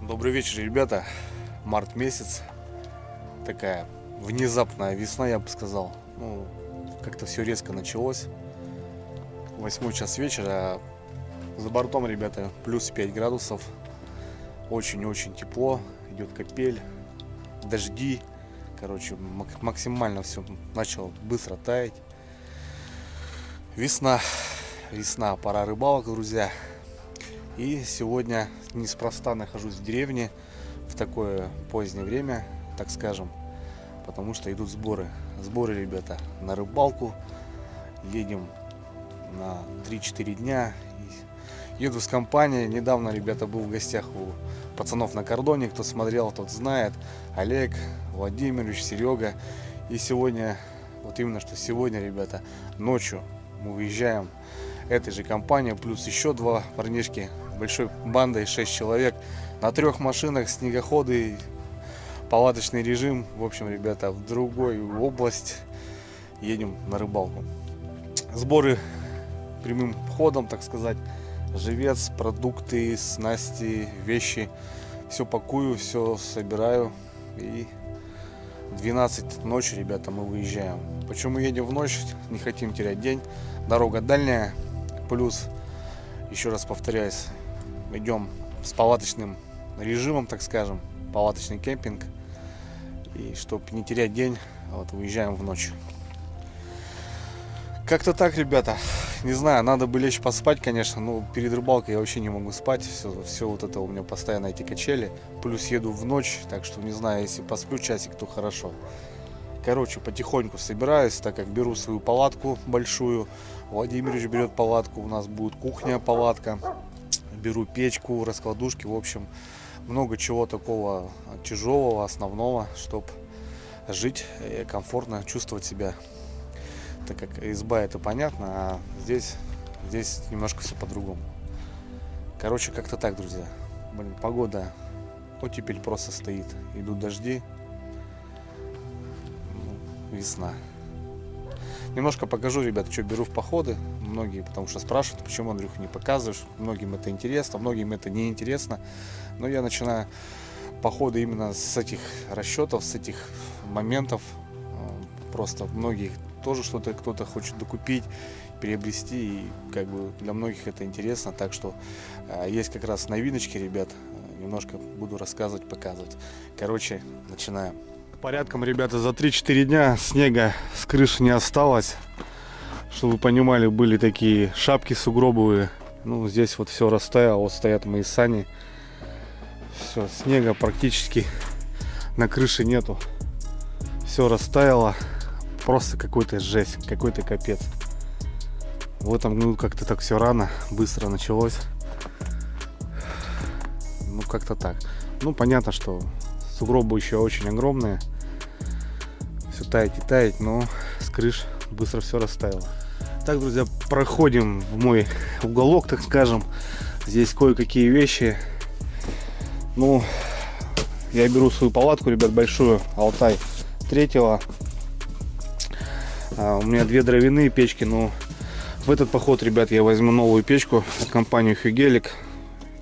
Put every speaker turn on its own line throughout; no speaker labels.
Добрый вечер, ребята. Март месяц. Такая внезапная весна, я бы сказал. Как-то все резко началось. 8 час вечера. За бортом, ребята, плюс 5 градусов. Очень-очень тепло. Идет капель. Дожди. Короче, максимально все начало быстро таять. Весна. Весна. Пора рыбалок, друзья. И сегодня неспроста нахожусь в деревне в такое позднее время, так скажем, потому что идут сборы. Сборы, ребята, на рыбалку. Едем на 3-4 дня. Еду с компанией. Недавно, ребята, был в гостях у пацанов на кордоне. Кто смотрел, тот знает. Олег, Владимирович, Серега. И сегодня, вот именно что сегодня, ребята, ночью мы выезжаем этой же компании, плюс еще 2 парнишки, большой бандой, 6 человек, на 3 машинах, снегоходы, палаточный режим. В общем, ребята, в другую область едем на рыбалку. Сборы прямым ходом, так сказать. Живец, продукты, снасти, вещи. Все пакую, все собираю. И 12 ночи, ребята, мы выезжаем. Почему едем в ночь? Не хотим терять день. Дорога дальняя. Плюс, еще раз повторяюсь, идем с палаточным режимом, так скажем. Палаточный кемпинг. И чтобы не терять день, вот выезжаем в ночь. Как-то так, ребята. Не знаю, надо бы лечь поспать, конечно, но перед рыбалкой я вообще не могу спать. Все вот это у меня постоянно эти качели. Плюс еду в ночь, так что не знаю, если посплю часик, то хорошо. Короче, потихоньку собираюсь, так как беру свою палатку большую. Владимирович берет палатку, у нас будет кухня, палатка. Беру печку, раскладушки, в общем, много чего такого тяжелого, основного, чтобы жить комфортно, чувствовать себя. Так как изба, это понятно, а здесь немножко все по-другому. Короче, как-то так, друзья. Погода оттепель просто стоит. Идут дожди. Весна. Немножко покажу, ребят, что беру в походы. Многие, потому что спрашивают, почему, Андрюха, не показываешь. Многим это интересно, многим это не интересно. Но я начинаю походы именно с этих расчетов, с этих моментов. Просто многие тоже что-то кто-то хочет докупить, приобрести, и как бы для многих это интересно. Так что есть как раз новиночки, ребят. Немножко буду рассказывать, показывать. Короче, начинаем. Порядком, ребята, за 3-4 дня снега с крыши не осталось. Чтобы вы понимали, были такие шапки сугробовые. Здесь вот все растаяло. Вот стоят мои сани. Все, снега практически на крыше нету. Все растаяло. Просто какой-то жесть, какой-то капец. В этом году как-то так все рано, быстро началось. Как-то так. Понятно, что сугробы еще очень огромные. Все тает и тает, но с крыш быстро все растаяло. Так, друзья, проходим в мой уголок, так скажем. Здесь кое-какие вещи. Я беру свою палатку, ребят, большую, Алтай 3-го. У меня 2 дровяные печки, но в этот поход, ребят, я возьму новую печку, компанию Hygelic.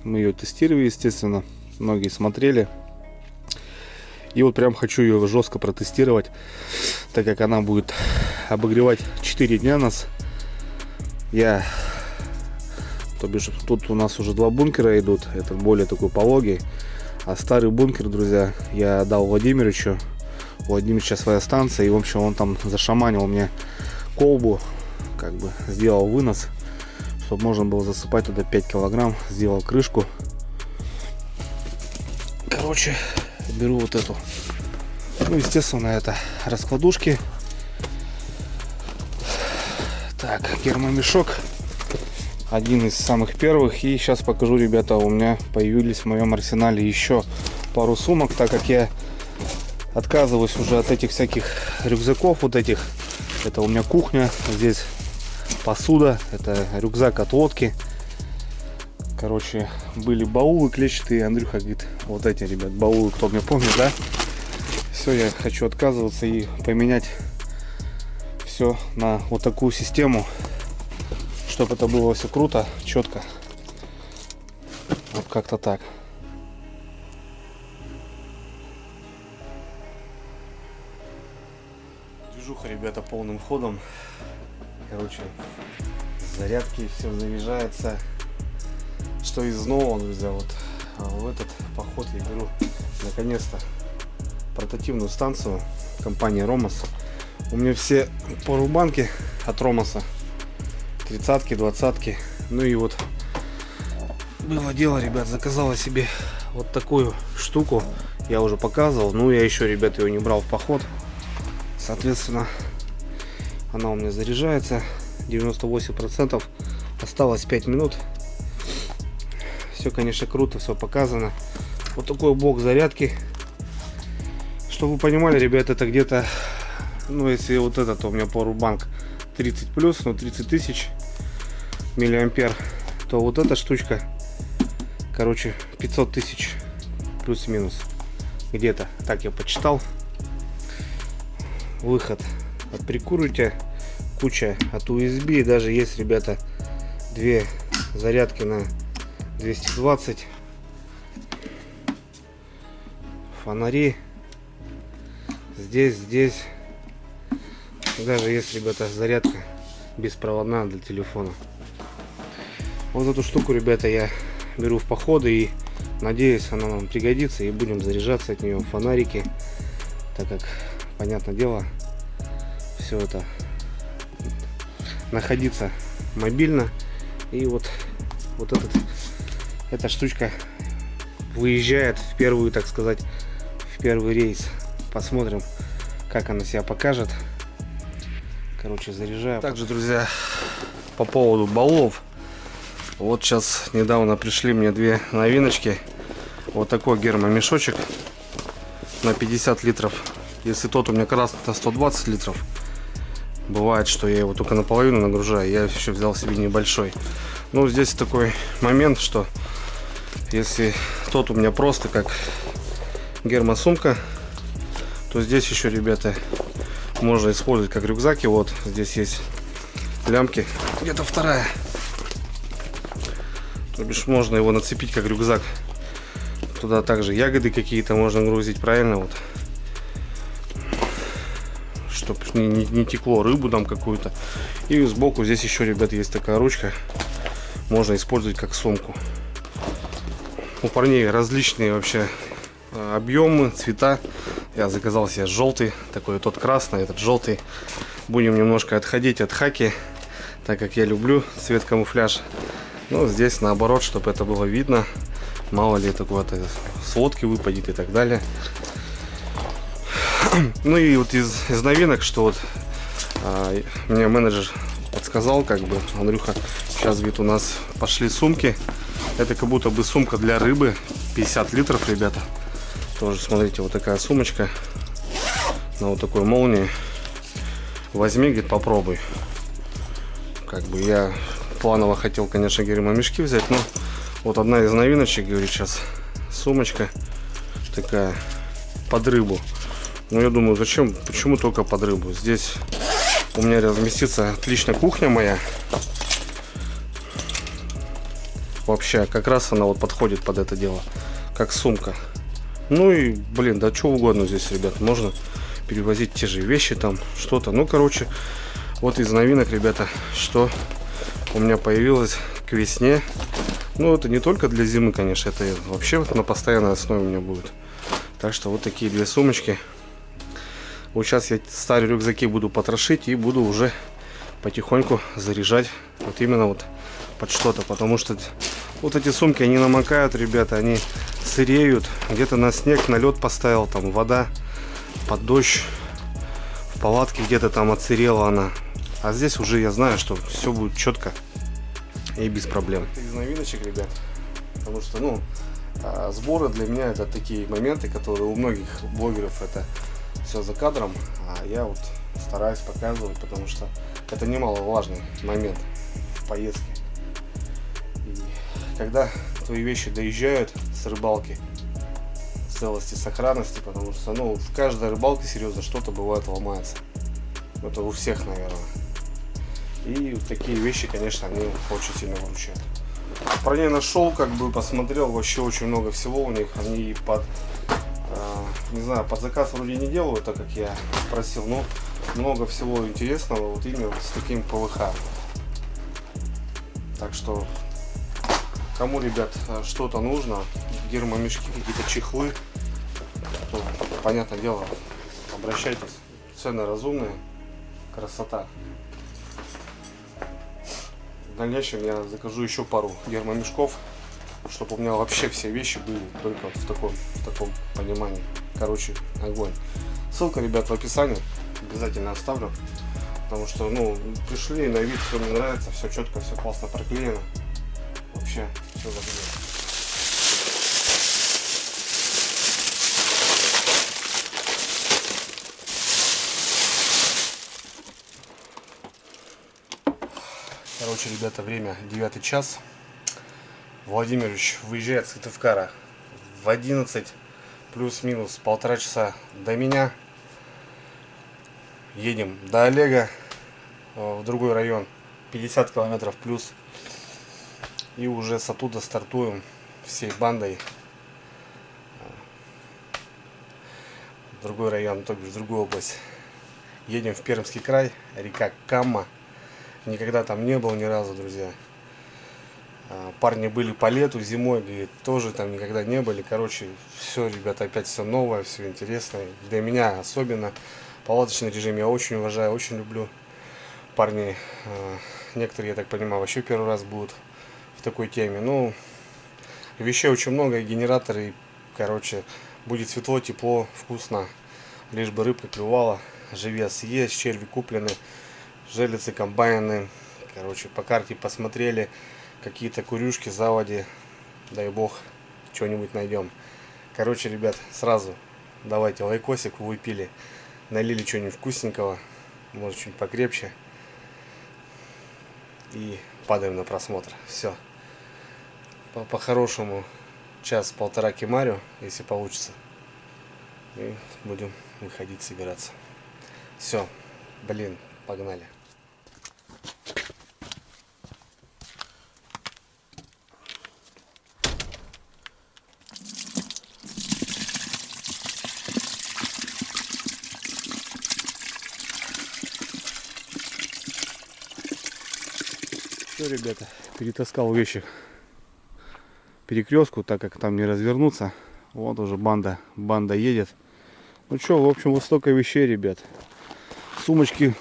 Мы ее тестировали, естественно, многие смотрели. И вот прям хочу ее жестко протестировать, так как она будет обогревать 4 дня нас. Тут у нас уже 2 бункера идут, это более такой пологий. А старый бункер, друзья, я дал Владимировичу. Владимировича своя станция, и в общем он там зашаманил мне колбу, как бы сделал вынос, чтобы можно было засыпать туда 5 килограмм, сделал крышку. Короче, беру вот эту, естественно, это раскладушки. Так, гермомешок, один из самых первых. И сейчас покажу, ребята, у меня появились в моем арсенале еще пару сумок, так как я отказываюсь уже от этих всяких рюкзаков вот этих. Это у меня кухня, здесь посуда, это рюкзак от лодки. Короче, были баулы клетчатые. Андрюха говорит, вот эти, ребят, баулы, кто меня помнит, да? Все, я хочу отказываться и поменять все на вот такую систему, чтобы это было все круто, четко. Вот как-то так. Движуха, ребята, полным ходом. Короче, зарядки, все заряжается. Что из нового, друзья, вот в этот поход я беру наконец-то портативную станцию компании Ромас. У меня все пауэрбанки от Ромаса, 30-ки, 20-ки. Ну и вот было дело, ребят, заказала себе вот такую штуку. Я уже показывал, но я еще, ребят, ее не брал в поход. Соответственно, она у меня заряжается 98%. Осталось 5 минут. Все, конечно, круто, все показано. Вот такой блок зарядки. Чтобы вы понимали, ребят, это где-то, ну, если вот этот у меня пауэрбанк 30 плюс, ну, 30 тысяч миллиампер, то вот эта штучка, короче, 500 тысяч плюс-минус. Где-то, так я почитал. Выход от прикурювателя, куча от USB. И даже есть, ребята, две зарядки на 220. Фонари. Здесь. Даже есть, ребята, зарядка беспроводная для телефона. Вот эту штуку, ребята, я беру в походы и надеюсь, она нам пригодится и будем заряжаться от нее. Фонарики, так как, понятное дело, все это находиться мобильно. И вот эта штучка выезжает в первую, так сказать, в первый рейс. Посмотрим, как она себя покажет. Короче, заряжаю. Также, друзья, по поводу баллов. Вот сейчас недавно пришли мне две новиночки. Вот такой гермомешочек на 50 литров. Если тот у меня красный на 120 литров, бывает, что я его только наполовину нагружаю. Я еще взял себе небольшой. Ну, здесь такой момент, что если тот у меня просто как гермосумка, то здесь еще, ребята, можно использовать как рюкзак. И вот здесь есть лямки, где-то вторая. То бишь можно его нацепить как рюкзак. Туда также ягоды какие-то можно грузить, правильно, вот, чтобы не текло, рыбу там какую-то. И сбоку здесь еще, ребят, есть такая ручка, можно использовать как сумку. У парней различные вообще объемы, цвета. Я заказал себе желтый, такой, тот красный, этот желтый. Будем немножко отходить от хаки, так как я люблю цвет камуфляж. Но здесь наоборот, чтобы это было видно. Мало ли такое-то с лодки выпадет и так далее. Ну и вот из новинок, что вот мне менеджер подсказал, как бы, Андрюха, сейчас, говорит, у нас пошли сумки. Это как будто бы сумка для рыбы, 50 литров, ребята. Тоже, смотрите, вот такая сумочка на вот такой молнии. Возьми, говорит, попробуй. Как бы я планово хотел, конечно, гермомешки взять, но вот одна из новиночек, говорит, сейчас сумочка такая под рыбу. Но я думаю, зачем, почему только под рыбу? Здесь у меня разместится отлично кухня моя. Вообще, как раз она вот подходит под это дело, как сумка. Ну и, блин, да что угодно здесь, ребят, можно перевозить те же вещи там, что-то. Ну, короче, вот из новинок, ребята, что у меня появилось к весне. Ну, это не только для зимы, конечно, это вообще на постоянной основе у меня будет. Так что вот такие две сумочки. Вот сейчас я старые рюкзаки буду потрошить и буду уже потихоньку заряжать вот именно вот под что-то. Потому что вот эти сумки, они намокают, ребята, они сыреют. Где-то на снег, на лед поставил, там вода, под дождь. В палатке где-то там отсырела она. А здесь уже я знаю, что все будет четко и без проблем. Из новиночек, ребят, потому что, ну, сборы для меня это такие моменты, которые у многих блогеров это все за кадром, а я вот стараюсь показывать, потому что это немаловажный момент в поездке. И когда твои вещи доезжают с рыбалки в целости, сохранности, потому что, ну, в каждой рыбалке, серьезно, что-то бывает ломается. Это у всех, наверное. И вот такие вещи, конечно, они очень сильно выручают. Парней нашел, как бы посмотрел, вообще очень много всего у них. Они под, не знаю, под заказ вроде не делают, так как я просил, но много всего интересного вот именно с таким ПВХ. Так что, кому, ребят, что-то нужно, гермомешки, какие-то чехлы, то, понятное дело, обращайтесь. Цены разумные, красота. В дальнейшем я закажу еще пару гермомешков, чтобы у меня вообще все вещи были только в таком понимании. Короче, огонь. Ссылка, ребят, в описании. Обязательно оставлю. Потому что, ну, пришли на вид, все мне нравится, все четко, все классно проклеено. Вообще, все загрузно. Короче, ребята, время 9 час. Владимирович выезжает с Сыктывкара в 11, плюс-минус 1,5 часа до меня. Едем до Олега, в другой район, 50 километров плюс. И уже с оттуда стартуем всей бандой в другой район, то бишь в другую область. Едем в Пермский край, река Кама. Никогда там не был ни разу, друзья. Парни были по лету, зимой, говорит, тоже там никогда не были. Короче, все, ребята, опять все новое, все интересное. Для меня особенно. Палаточный режим я очень уважаю, очень люблю. Парни, некоторые, я так понимаю, вообще первый раз будут в такой теме. Ну, вещей очень много, и генераторы, и, короче, будет светло, тепло, вкусно. Лишь бы рыбка клювала, живец есть, черви куплены, желицы комбайны. Короче, по карте посмотрели, какие-то курюшки, заводи, дай бог, что-нибудь найдем. Короче, ребят, сразу давайте лайкосик, выпили. Налили что-нибудь вкусненького, может чуть покрепче. И падаем на просмотр. Все. По-хорошему час-полтора кемарю, если получится. И будем выходить, собираться. Все. Блин, погнали. Все, ребята, перетаскал вещи перекрестку, так как там не развернуться. Вот уже банда едет. Ну что, в общем, вот столько вещей, ребят. Сумочки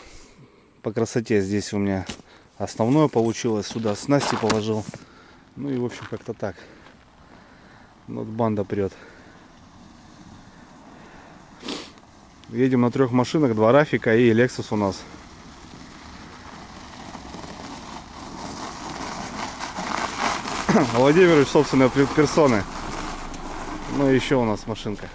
по красоте здесь у меня основное получилось. Сюда снасти положил. Ну и в общем как-то так. Вот банда прет. Едем на 3 машинах, 2 Рафика и Lexus у нас. Владимирович, собственно, персоны. Ну и еще у нас машинка.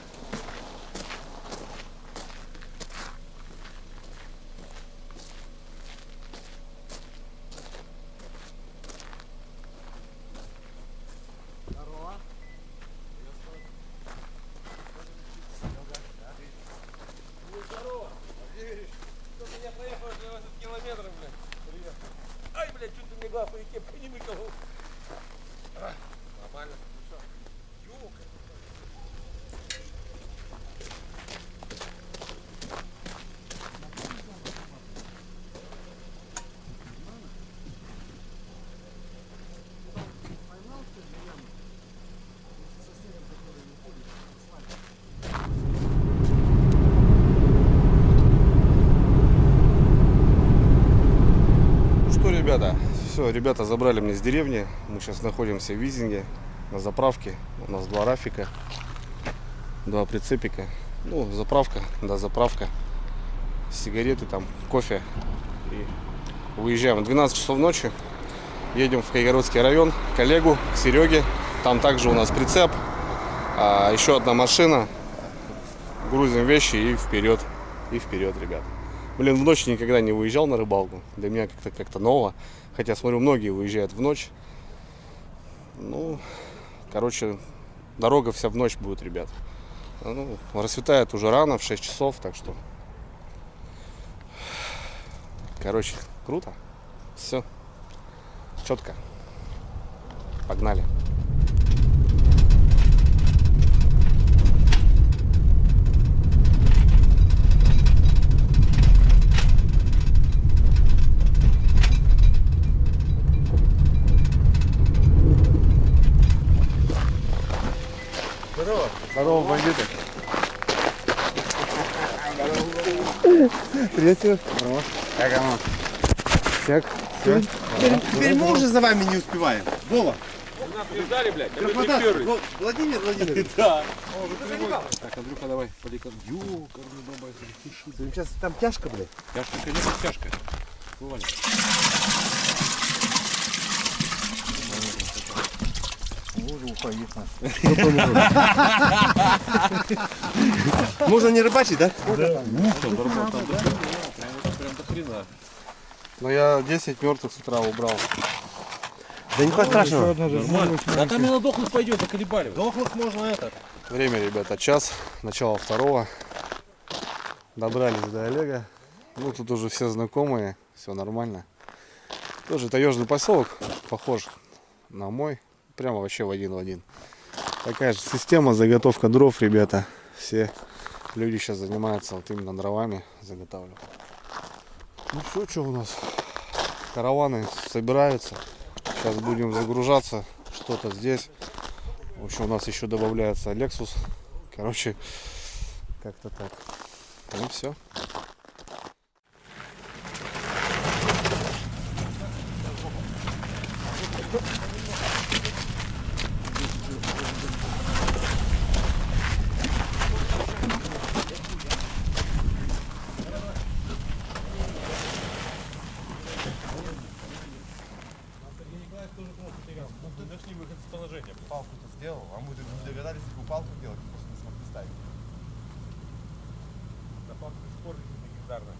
Ай, блядь, что ты мне глаз и кепку не выколол. Нормально. Ёлка.
Ребята, все, ребята забрали меня с деревни. Мы сейчас находимся в Визинге на заправке. У нас 2 Рафика, 2 прицепика. Ну, заправка, да, заправка. Сигареты, там, кофе. И выезжаем. 12 часов ночи. Едем в Кайгородский район к Олегу, к Сереге. Там также у нас прицеп. Еще одна машина. Грузим вещи и вперед. И вперед, ребят. Блин, в ночь никогда не выезжал на рыбалку. Для меня как-то ново. Хотя, смотрю, многие выезжают в ночь. Ну, короче, дорога вся в ночь будет, ребят. Ну, рассветает уже рано, в 6 часов, так что... Короче, круто. Все. Четко. Погнали.
Здорово.
Здорово, бандиты.
Привет, Серег.
Здорово. Как оно? Всех?
Теперь мы уже за вами не успеваем. Вова.
Нас ждали, блядь. А мы
Краснодар.
первый.
Владимир Владимирович.
Да.
Так, Андрюха, давай, поди-ка.
Сейчас там тяжко, блядь.
Тяжко, конечно, тяжко. Бывали.
Можно не рыбачить, да?
Прям до хрена.
Но я 10 мертвых с утра убрал.
Да ничего страшного.
Нормально. Да там и на дохлых пойдет, заколебали.
Дохлых можно это.
Время, ребята, час, начало второго. Добрались до Олега. Ну, тут уже все знакомые, все нормально. Тоже таежный поселок, похож на мой. Прямо вообще в один. Такая же система, заготовка дров, ребята. Все люди сейчас занимаются вот именно дровами, заготавливают. Ну все, что у нас? Караваны собираются. Сейчас будем загружаться. Что-то здесь. В общем, у нас еще добавляется Lexus. Короче, как-то так. Ну все.
Нашли выход из положения.
Палку-то сделал, а мы не догадались такую палку делать, просто не смогли ставить.
На факт спор легендарно.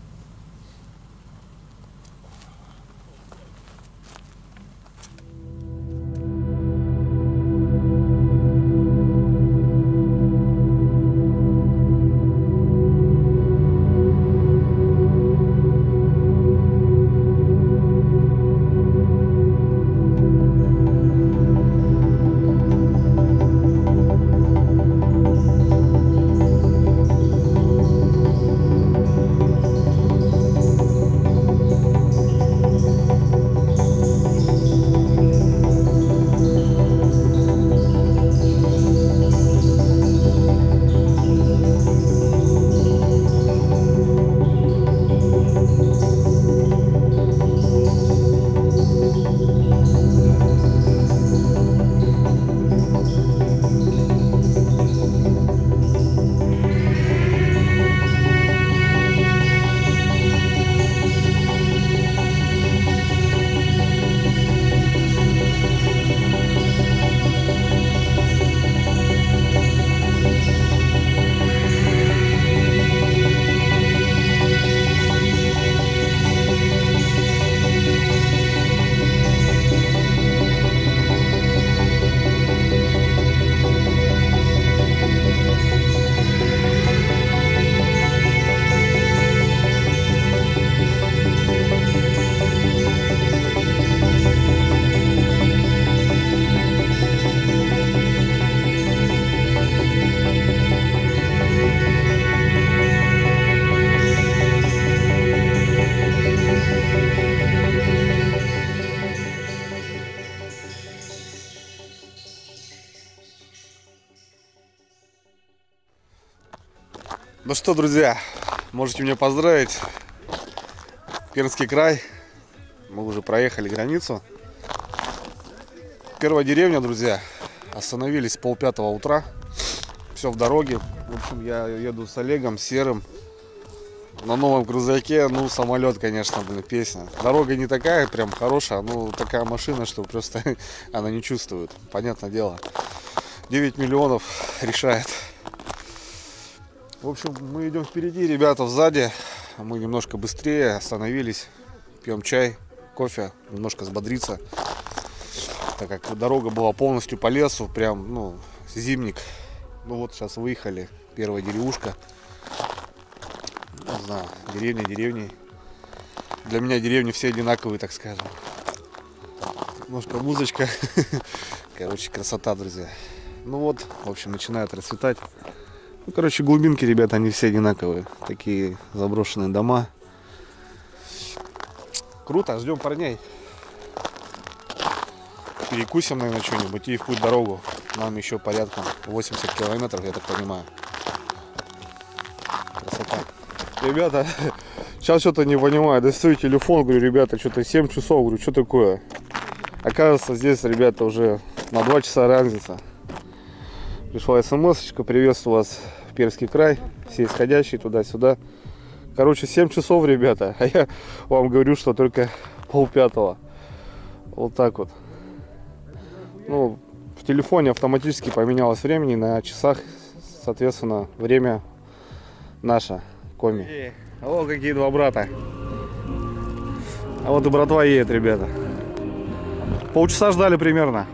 Ну что, друзья, можете меня поздравить. Пермский край. Мы уже проехали границу. Первая деревня, друзья. Остановились в 4:30 утра. Все в дороге. В общем, я еду с Олегом, Серым. На новом грузовике. Ну, самолет, конечно, блин, песня. Дорога не такая прям хорошая. Ну, такая машина, что просто она не чувствует. Понятное дело. 9 миллионов решает. В общем, мы идем впереди, ребята сзади. Мы немножко быстрее остановились. Пьем чай, кофе, немножко взбодриться. Так как дорога была полностью по лесу, прям, ну, зимник. Ну вот, сейчас выехали. Первая деревушка. Не знаю, деревня деревней. Для меня деревни все одинаковые, так скажем. Немножко музычка. Короче, красота, друзья. Ну вот, в общем, начинает расцветать. Ну, короче, глубинки, ребята, они все одинаковые. Такие заброшенные дома. Круто, ждем парней. Перекусим, наверное, что-нибудь и в путь дорогу. Нам еще порядка 80 километров, я так понимаю. Красота. Ребята, сейчас что-то не понимаю. Достаю телефон, говорю, ребята, что-то 7 часов, говорю, что такое? Оказывается, здесь, ребята, уже на 2 часа разница. Пришла смс-очка, приветствую вас в Пермский край, все исходящие туда-сюда. Короче, 7 часов, ребята, а я вам говорю, что только 4:30. Вот так вот. Ну, в телефоне автоматически поменялось времени, на часах, соответственно, время наше, коми. О, какие два брата. А вот и братва едет, ребята. Полчаса ждали примерно.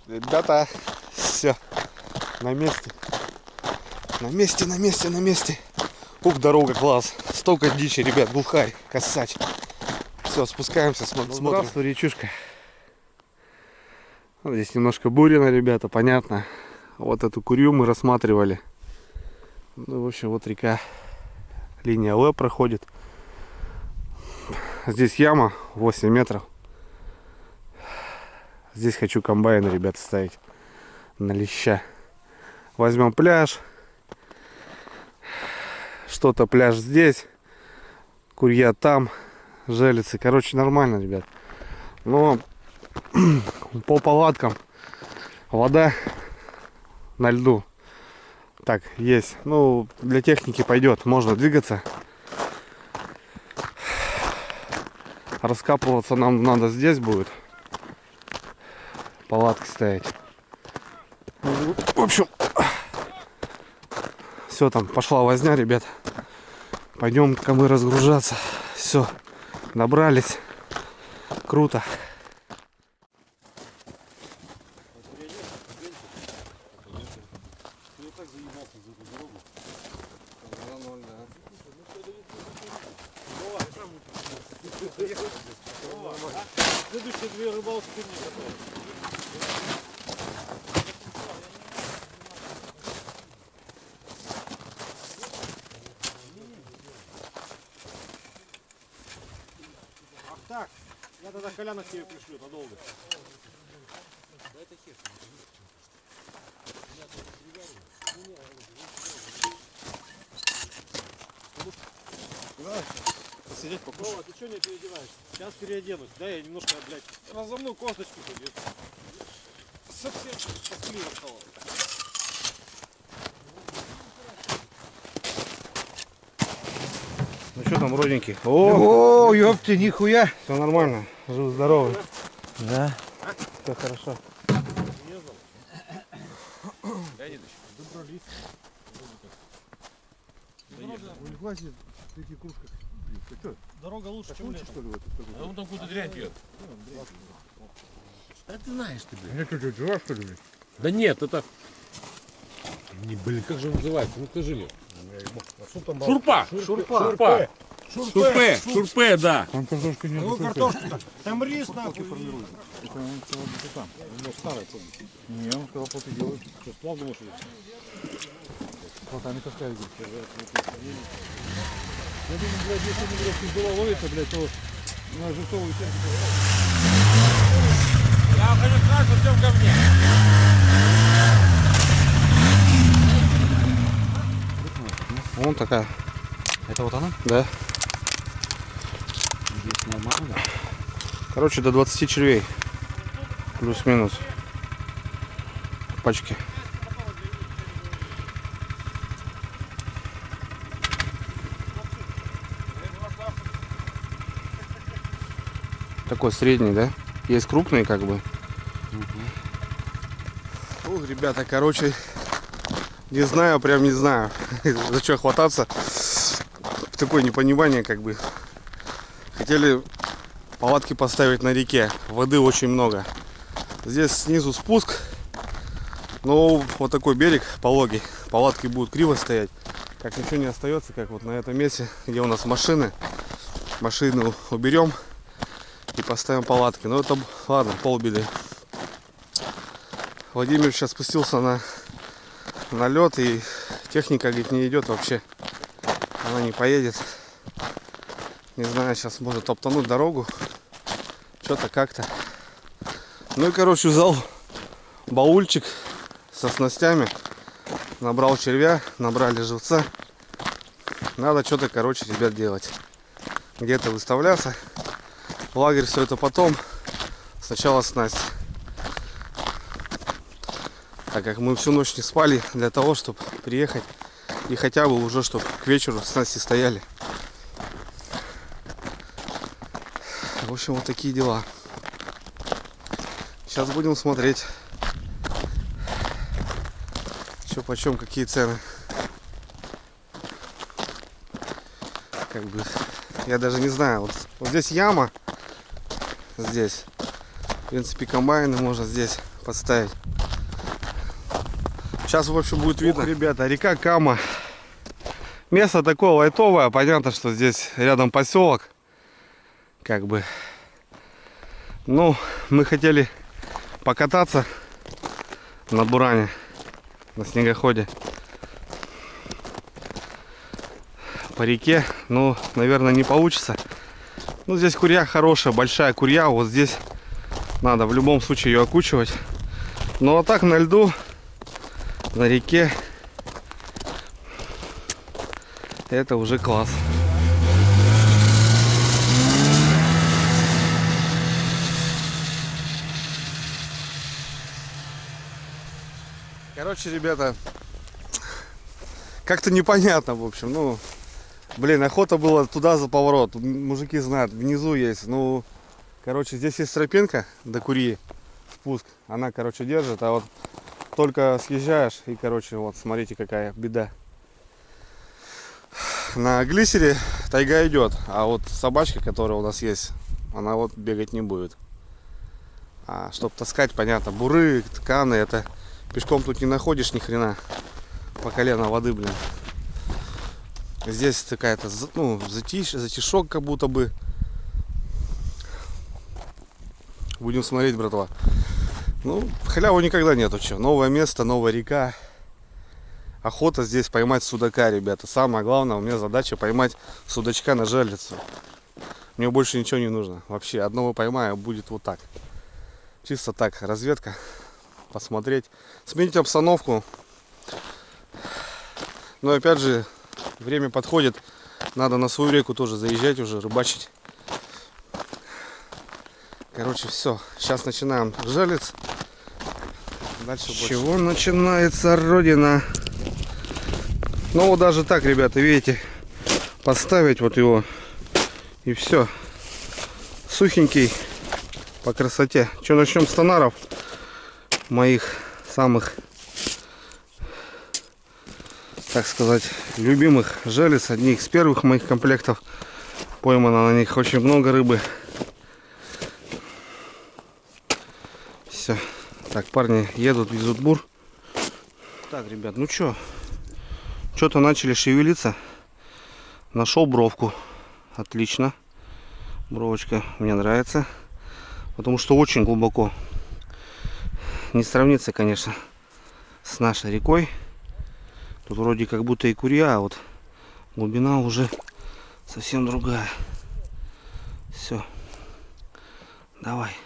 Ребята, все, на месте. На месте. Ух, дорога, класс. Столько дичи, ребят, глухарь, косач. Все, спускаемся, смотрим. Здравствуй, речушка. Вот здесь немножко бурено, ребята, понятно. Вот эту курью мы рассматривали. Ну, в общем, вот река, линия Л проходит. Здесь яма 8 метров. Здесь хочу комбайн, ребята, ставить на леща. Возьмем пляж. Что-то пляж здесь. Курья там. Желицы. Короче, нормально, ребят. Но по палаткам вода на льду. Так, есть. Ну, для техники пойдет. Можно двигаться. Раскапываться нам надо здесь будет. Палатки ставить. В общем, все, там пошла возня, ребят. Пойдем-ка мы разгружаться. Все, добрались. Круто.
Следующие две рыбалки ты мне готовы. Ах так, я тогда Коляна к тебе пришлю надолго. Посидеть, покушать. Вова, ты что не переодеваешь? Сейчас переоденусь. Да, я немножко, блядь, разомну косточку. Совсем тоскливо стало.
что там, родненький? О, ёпты, нихуя. Все нормально, жив здоровый. Да. Все хорошо.
Дорога лучше, чем лето.
А он там какую-то дрянь пьет. А ты знаешь, ты, блин.
Мне что, дела, что ли?
Да нет, это... Не, блин, как же он называется? Ну скажи мне. Шурпа! Шурпа! Шурпе, да.
Там картошка нет.
Ну, картошку-то. Там рис нахуй.
Не, он сказал, что ты делаешь.
Что, сплав думаешь?
Вот они таскают.
Я думаю, блядь, если не блядь, пиздула ловится, блядь, то на жестовую часть.
Я хочу сразу всем ко мне.
Вон такая.
Это вот она?
Да.
Здесь нормально.
Короче, до 20 червей. Плюс-минус. В пачке. Такой средний, да? Есть крупный, как бы. Ух, ребята, короче, не знаю, прям не знаю, за что хвататься. Такое непонимание, как бы. Хотели палатки поставить на реке. Воды очень много. Здесь снизу спуск. Но вот такой берег пологий. Палатки будут криво стоять. Как ничего не остается, как вот на этом месте, где у нас машины. Машину уберем и поставим палатки. Но это, ладно, полбеды. Владимир сейчас спустился на лед, и техника, говорит, не идет вообще. Она не поедет. Не знаю, сейчас может топтануть дорогу. Что-то как-то. Ну и, короче, взял баульчик со снастями. Набрал червя, набрали живца. Надо что-то, короче, ребят, делать. Где-то выставляться. В лагерь все это потом. Сначала снасть. Так как мы всю ночь не спали для того, чтобы приехать. И хотя бы уже, чтобы к вечеру снасти стояли. В общем, вот такие дела. Сейчас будем смотреть, что почем, какие цены. Как бы, я даже не знаю. Вот здесь яма. Здесь. В принципе, комбайны можно здесь поставить. Сейчас, в общем, будет видно. Ребята, река Кама. Место такое лайтовое. Понятно, что здесь рядом поселок. Как бы. Ну, мы хотели покататься на буране, на снегоходе по реке. Ну, наверное, не получится. Ну, здесь курья хорошая, большая курья. Вот здесь надо в любом случае ее окучивать. Ну, а так на льду, на реке, это уже класс. Короче, ребята, как-то непонятно, в общем. Ну, блин, охота была туда за поворот. Мужики знают, внизу есть. Ну, короче, здесь есть тропинка до Курьи, спуск. Она, короче, держит, а вот только съезжаешь, и, короче, вот, смотрите, какая беда. На глиссере тайга идет, а вот собачка, которая у нас есть, она вот бегать не будет. А чтобы таскать, понятно, буры, тканы, это пешком тут не находишь ни хрена. По колено воды, блин. Здесь такая-то, ну, затишок как будто бы. Будем смотреть, братва. Ну, халяву никогда нету, что. Новое место, новая река. Охота здесь поймать судака, ребята. Самое главное, у меня задача поймать судачка на жерлицу. Мне больше ничего не нужно. Вообще, одного поймаю, будет вот так. Чисто так, разведка. Посмотреть. Сменить обстановку. Но опять же, время подходит. Надо на свою реку тоже заезжать уже, рыбачить. Короче, все. Сейчас начинаем жерлиц. Дальше больше. С чего начинается родина? Ну вот даже так, ребята, видите, поставить вот его. И все. Сухенький по красоте. Что, начнем с тонаров моих самых, так сказать, любимых жерлиц. Одни из первых моих комплектов. Поймано на них очень много рыбы. Все. Так, парни едут, везут бур. Так, ребят, ну что? Что-то начали шевелиться. Нашел бровку. Отлично. Бровочка мне нравится. Потому что очень глубоко. Не сравнится, конечно, с нашей рекой. Тут вроде как будто и курья, а вот глубина уже совсем другая. Все. Давай.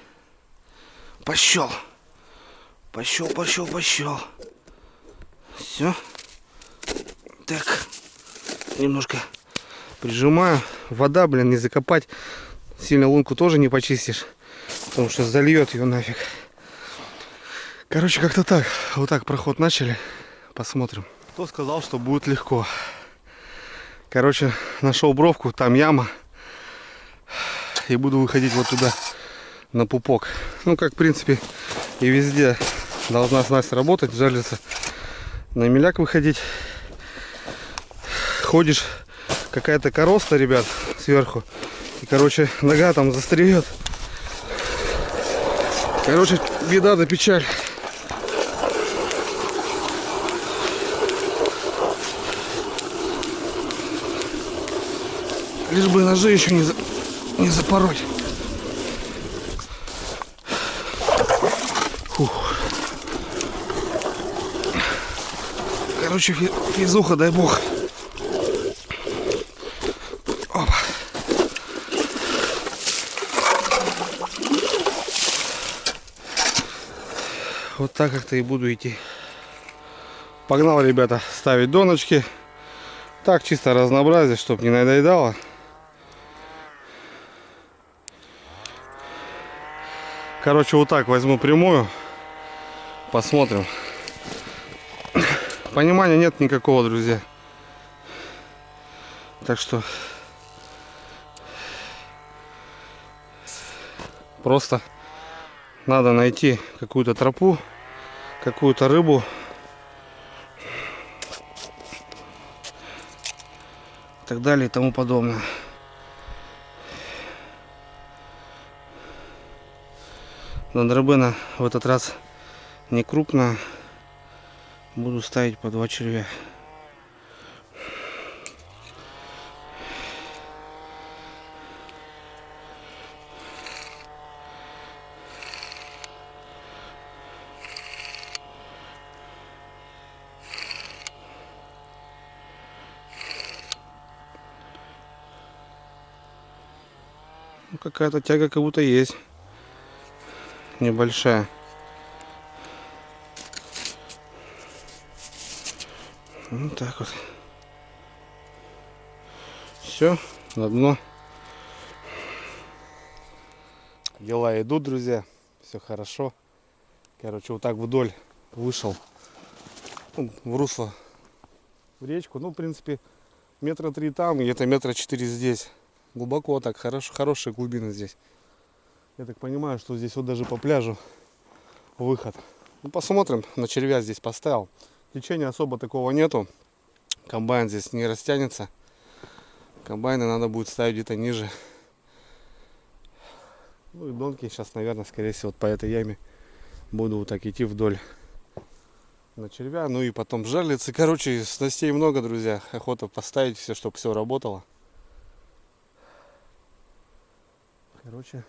Пошел. Пошел. Все. Так. Немножко прижимаю. Вода, блин, не закопать. Сильно лунку тоже не почистишь. Потому что зальет ее нафиг. Короче, как-то так. Вот так проход начали. Посмотрим. Кто сказал, что будет легко? Короче, нашел бровку. Там яма. И буду выходить вот туда. На пупок. Ну, как, в принципе, и везде должна снасть работать. Жерлица. На меляк выходить. Ходишь. Какая-то короста, ребят, сверху. И, короче, нога там застряет. Короче, беда да печаль. Лишь бы ножи еще не запороть. Фух. Короче, физуха, дай бог. Опа. Вот так как-то и буду идти. Погнал, ребята, ставить доночки. Так, чисто разнообразие, чтобы не надоедало. Короче, вот так возьму прямую. Посмотрим. Понимания нет никакого, друзья. Так что просто надо найти какую-то тропу, какую-то рыбу. И так далее и тому подобное. Драбына в этот раз не крупная. Буду ставить по 2 червя. Ну, какая-то тяга как будто есть. Небольшая. Вот так вот. Все, на дно. Дела идут, друзья. Все хорошо. Короче, вот так вдоль вышел в русло, в речку. Ну, в принципе, 3 метра там, где-то 4 метра здесь. Глубоко так, хорошая глубина здесь. Я так понимаю, что здесь вот даже по пляжу выход. Ну, посмотрим, на червя здесь поставил. Течения особо такого нету. Комбайн здесь не растянется. Комбайны надо будет ставить где-то ниже. Ну и донки сейчас, наверное, скорее всего, вот по этой яме буду вот так идти вдоль на червя. Ну и потом жерлицы. Короче, снастей много, друзья. Охота поставить все, чтобы все работало. Короче,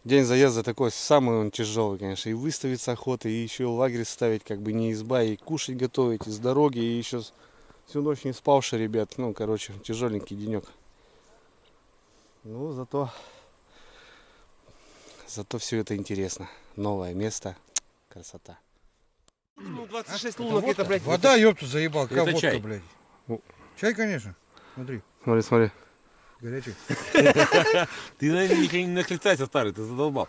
день заезда такой самый он тяжелый, конечно. И выставиться охоты, и еще лагерь ставить, как бы не изба, и кушать готовить, и с дороги, и еще всю ночь не спавший, ребят. Ну, короче, тяжеленький денек. Ну, зато все это интересно. Новое место, красота.
Ну, 26 лунок, это, блядь.
Вода, ёпту, заебал, какая
Это
водка,
чай.
блядь.
О.
Чай, конечно. Смотри,
Смотри.
горячий.
Ты, наверное, не наклицайся, старый, ты задолбал.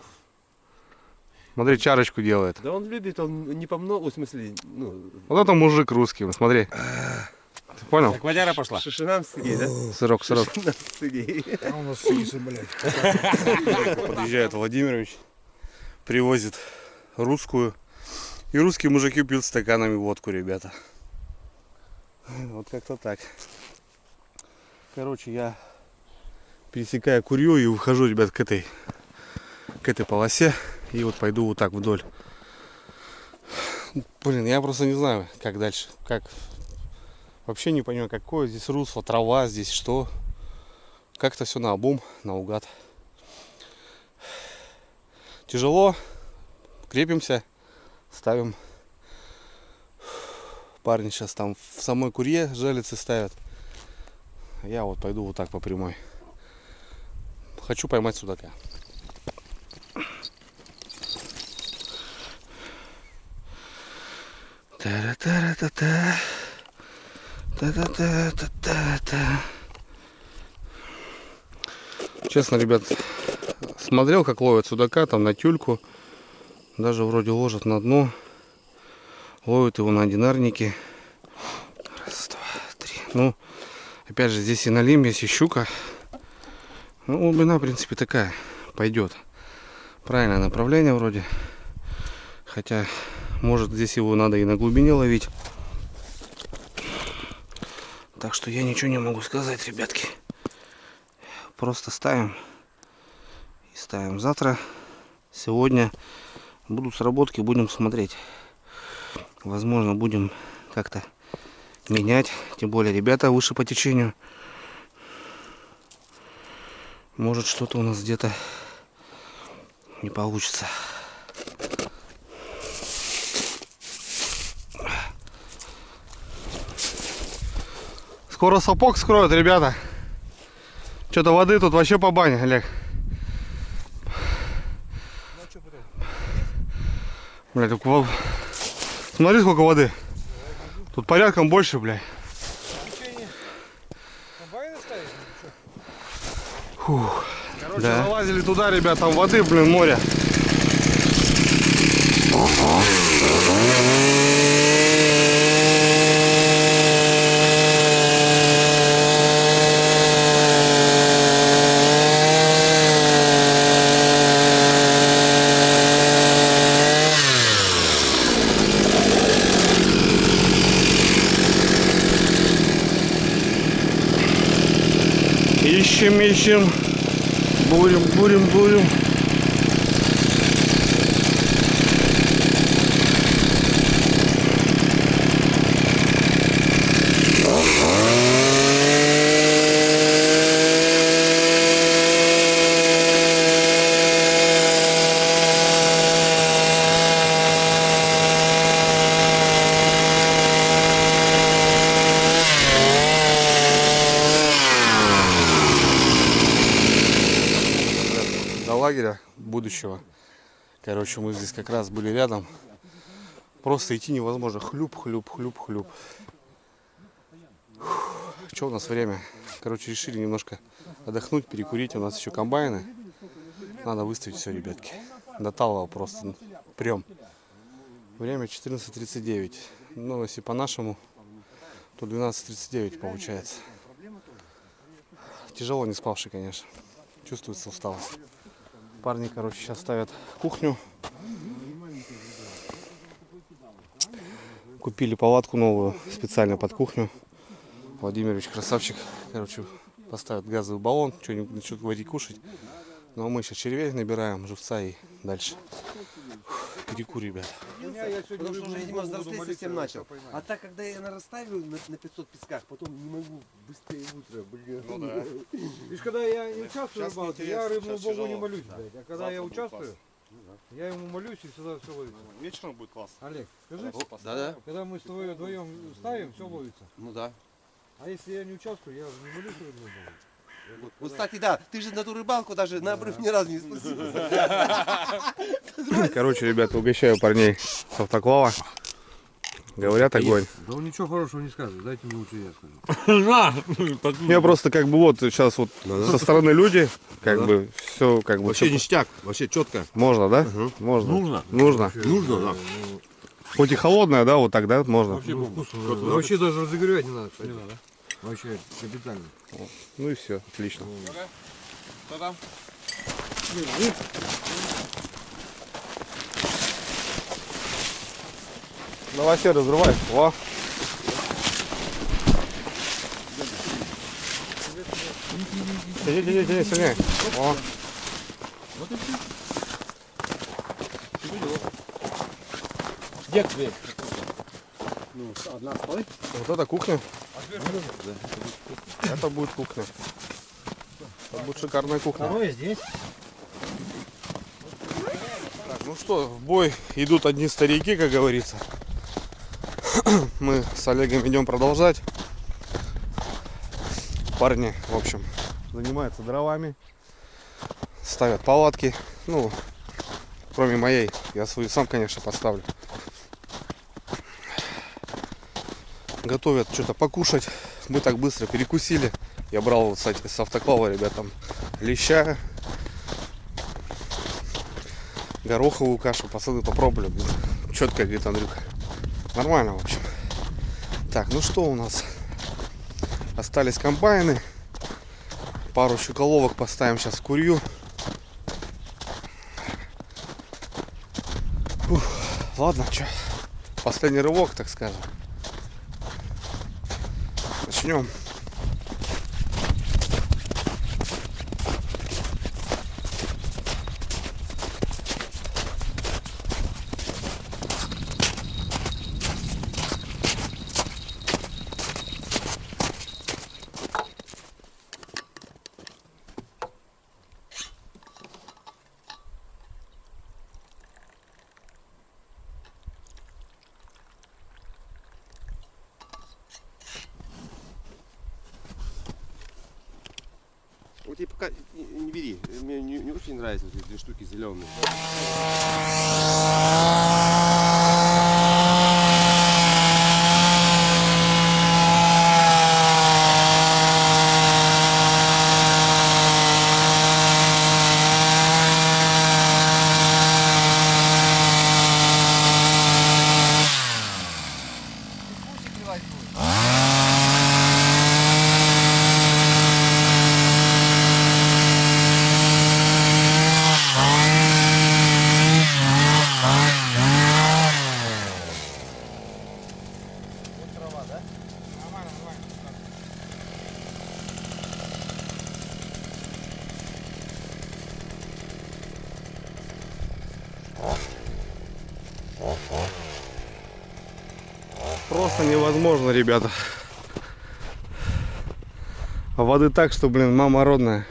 Смотри, чарочку делает.
Да он любит, он не по много, в смысле, ну...
Вот это мужик русский, смотри. Понял?
Так водяра пошла.
Шишинам Сергей, да?
Сырок.
Сергей.
А у нас сисы, блядь.
Подъезжает Владимирович, привозит русскую. И русские мужики пьют стаканами водку, ребята. Вот как-то так. Короче, я пересекаю Курью и выхожу, ребят, к этой полосе. И вот пойду вот так вдоль. Блин, я просто не знаю, как дальше. Как. Вообще не понимаю, какое здесь русло, трава, здесь что. Как-то все наобум, наугад. Тяжело. Крепимся. Ставим. Парни сейчас там в самой Курье жалицы ставят. Я вот пойду вот так по прямой. Хочу поймать судака. Та-ра-та-ра-та-та. Та-та-та-та-та-та. Честно, ребят, смотрел, как ловят судака там на тюльку. Даже вроде ложат на дно. Ловят его на одинарнике. Раз, два, три. Ну, опять же, здесь и налим, есть и щука. Ну, глубина, в принципе, такая. Пойдет. Правильное направление вроде. Хотя, может, здесь его надо и на глубине ловить. Так что я ничего не могу сказать, ребятки. Просто ставим. И ставим завтра. Сегодня будут сработки, будем смотреть. Возможно, будем как-то менять. Тем более ребята выше по течению. Может, что-то у нас где-то не получится. Скоро сапог скроют, ребята. Что-то воды тут вообще по бане, Олег. Блядь, смотри, сколько воды. Тут порядком больше, блядь. Фух. Короче, да. Залазили туда, ребят, там воды, блин, море. Ищем. Бурим. Лагеря будущего. Короче, мы здесь как раз были рядом. Просто идти невозможно. Хлюп. Что у нас время? Короче, решили немножко отдохнуть, перекурить. У нас еще комбайны. Надо выставить все, ребятки. До талого просто прям. Время 14:39. Ну, если по-нашему, то 12:39 получается. Тяжело не спавший, конечно. Чувствуется усталость. Парни, короче, сейчас ставят кухню. Купили палатку новую специально под кухню. Владимирович красавчик. Короче, поставят газовый баллон, что-нибудь начнут варить, кушать. Ну а мы сейчас червей набираем, живца и дальше. Перекур, ребят.
Потому что уже, видимо, взрослеть совсем начал. А так, когда я расставил на 500 песках, потом не могу быстрее утро, блин.
Ну да. Видишь, когда я не участвую в рыбалке, я рыбному богу не молюсь, блядь. А когда я участвую, я ему молюсь и всегда все ловится.
Вечером будет класс.
Олег, скажи,
Да.
когда мы с тобой вдвоем ставим, все ловится.
Ну да.
А если я не участвую, я не молюсь рыбному богу.
Вот, кстати, да, ты же на ту рыбалку даже на обрыв ни разу не спустился.
Короче, ребята, угощаю парней с автоклава. Говорят, огонь.
Да он ничего хорошего не скажет, дайте мне лучше я скажу.
Я просто как бы вот сейчас вот со стороны люди, как бы все как бы.
Вообще ништяк, вообще четко.
Можно, да? Можно.
Нужно.
Нужно.
Нужно, да.
Хоть и холодная, да, вот так, да, можно?
Вообще, вообще даже разогревать не надо, кстати.
Не надо.
Вообще капитально.
Ну и все, отлично.
Что там?
Давай все разрывай. О. Тяни, сильнее. О.
Где дверь?
Ну, одна стой.
Вот это кухня. Это будет кухня. Это будет шикарная кухня.
Второе здесь.
Так, ну что, в бой идут одни старики, как говорится. Мы с Олегом идем продолжать. Парни, в общем, занимаются дровами, ставят палатки. Ну, кроме моей, я свою сам, конечно, поставлю. Готовят что-то покушать. Мы так быстро перекусили. Я брал, кстати, с автоклава ребятам леща, гороховую кашу. Пацаны попробовали. Четко, говорит Андрюха. Нормально, в общем. Так, ну что у нас? Остались комбайны. Пару щуколовок поставим сейчас в курью. Фух, ладно, что? Последний рывок, так скажем. Начнем.
Вот и пока не бери. Мне не очень нравятся вот эти две штуки зеленые.
Просто невозможно, ребята. Воды так, что, блин, мама родная.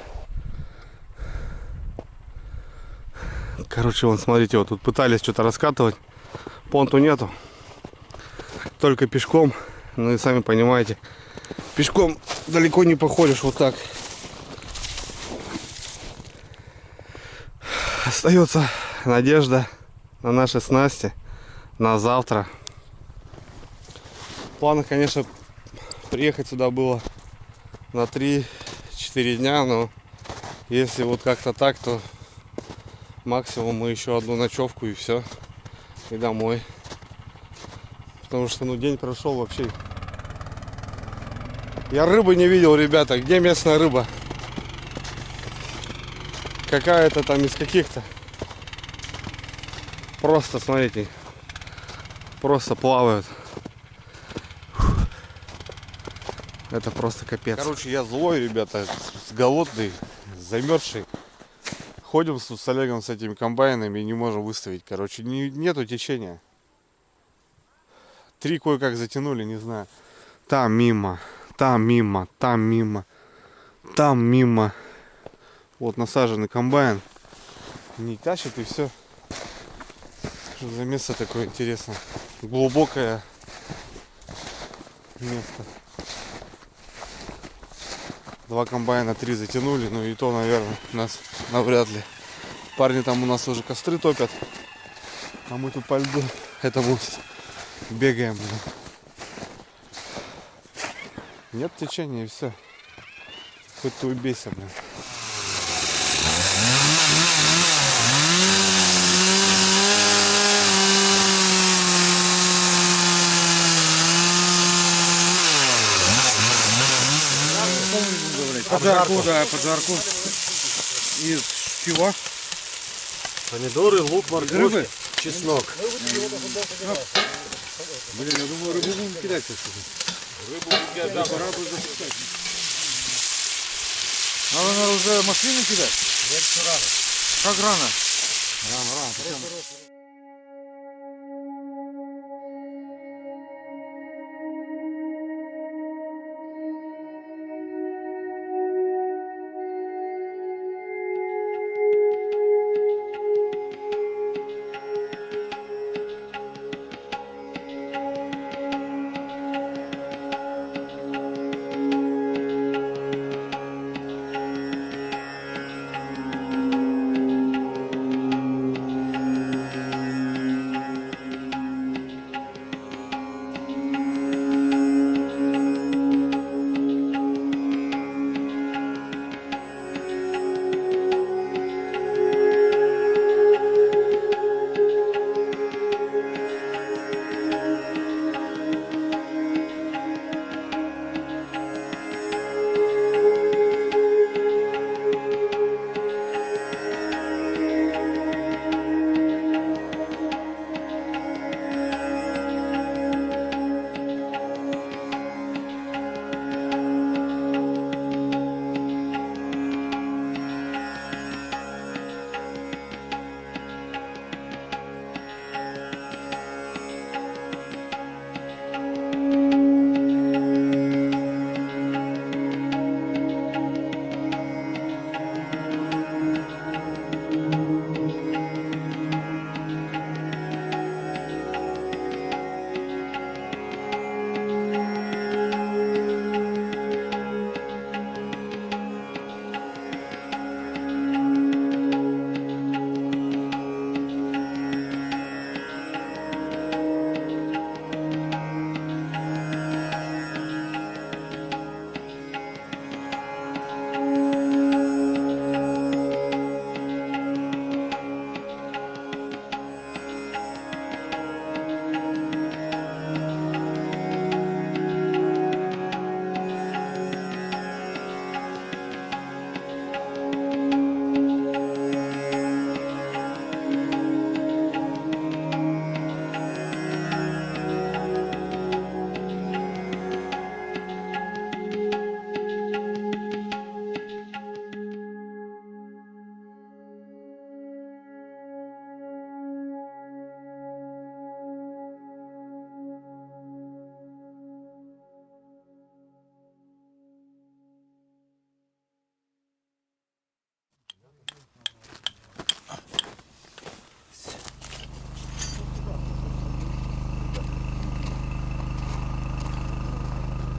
Короче, вон, смотрите, вот тут пытались что-то раскатывать. Понту нету. Только пешком. Ну и сами понимаете, пешком далеко не походишь вот так. Остается надежда на наши снасти на завтра. В планах, конечно, приехать сюда было на 3-4 дня, но если вот как-то так, то максимум мы еще одну ночевку и все, и домой. Потому что, ну, день прошел вообще. Я рыбы не видел, ребята. Где местная рыба? Какая-то там из каких-то. Просто, смотрите, просто плавают. Это просто капец. Короче, я злой, ребята, голодный, замерзший. Ходим с Олегом с этими комбайнами и не можем выставить. Короче, нету течения. 3 кое-как затянули, не знаю. Там мимо, там мимо, там мимо, там мимо. Вот насаженный комбайн. Не тащит и все. Что за место такое интересное? Глубокое место. 2 комбайна, 3 затянули, ну и то, наверное, нас навряд ли. Парни там у нас уже костры топят, а мы тут по льду этому бегаем. Нет течения и все. Хоть ты убейся, блин.
Поджарку, да, поджарку. Из чего?
Помидоры, лук, морковь,
Рыбы?
чеснок.
Блин, я думаю, рыбу будем кидать сейчас. Да, пора бы запускать. Надо, наверное, уже машину кидать? Нет, все рано. Как рано? Рано.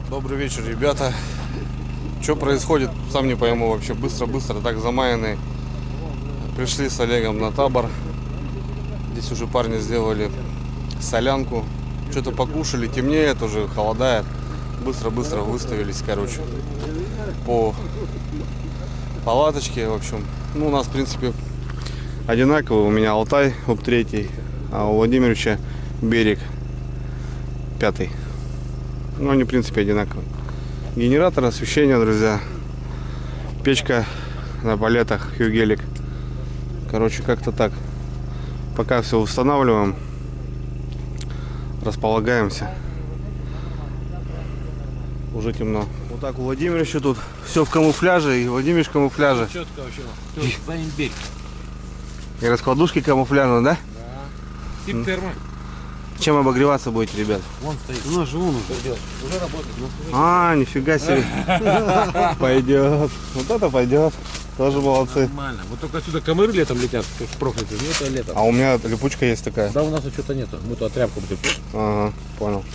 Добрый вечер, ребята. Что происходит, сам не пойму вообще. Быстро-быстро так замаянные. Пришли с Олегом на табор. Здесь уже парни сделали солянку. Что-то покушали, темнеет уже, холодает. Быстро-быстро выставились, короче, по палаточке, в общем. Ну, у нас, в принципе, одинаковый. У меня Алтай, ОП-3, а у Владимировича Берег, 5. Ну, они, в принципе, одинаковые. Генератор освещения, друзья. Печка на палетах, Хьюгелик. Короче, как-то так. Пока все устанавливаем, располагаемся. Уже темно. Вот так у Владимировича тут все в камуфляже, и Владимир в камуфляже.
Четко вообще. За имбирь.
И раскладушки камуфляжные, да?
Да. Тип термо.
Чем обогреваться будете, ребят?
Вон стоит.
У нас же вон
Уже работает.
А, нифига себе. Пойдет. Вот это пойдет. Тоже молодцы.
Нормально. Вот только отсюда комары летом летят, как проклятые. Ну это летом.
А у меня липучка есть такая.
Да, у нас что-то нету. Мы то тряпку будем.
Ага, понял.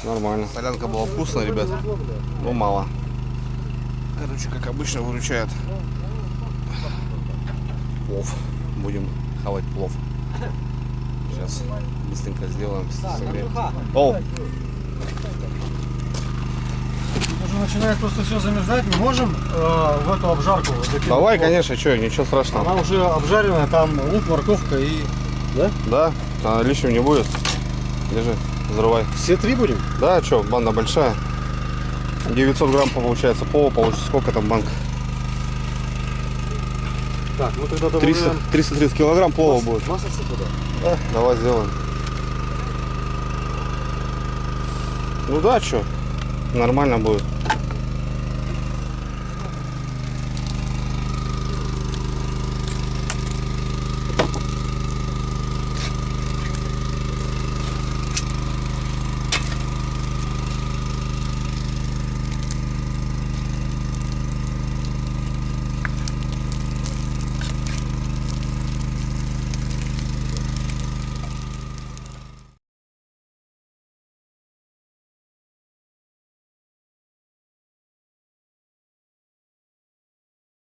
Нормально. Солянка была вкусная, ребят. Но мало. Короче, как обычно, выручает плов. Будем хавать плов. Сейчас быстренько сделаем. Согреем. О!
Уже начинает просто все замерзать. Мы можем в эту обжарку закинуть?
Давай, конечно, что, ничего страшного.
Она уже обжаренная, там лук, морковка и... Да?
Да, а лишним не будет. Держи, взрывай.
Все 3 будем?
Да, что, банда большая. 900 грамм получается плова, получится сколько там банк?
Так, ну тогда
330 килограмм плова будет.
Масса сыпа, да?
Да, давай сделаем. Ну да, что, нормально будет.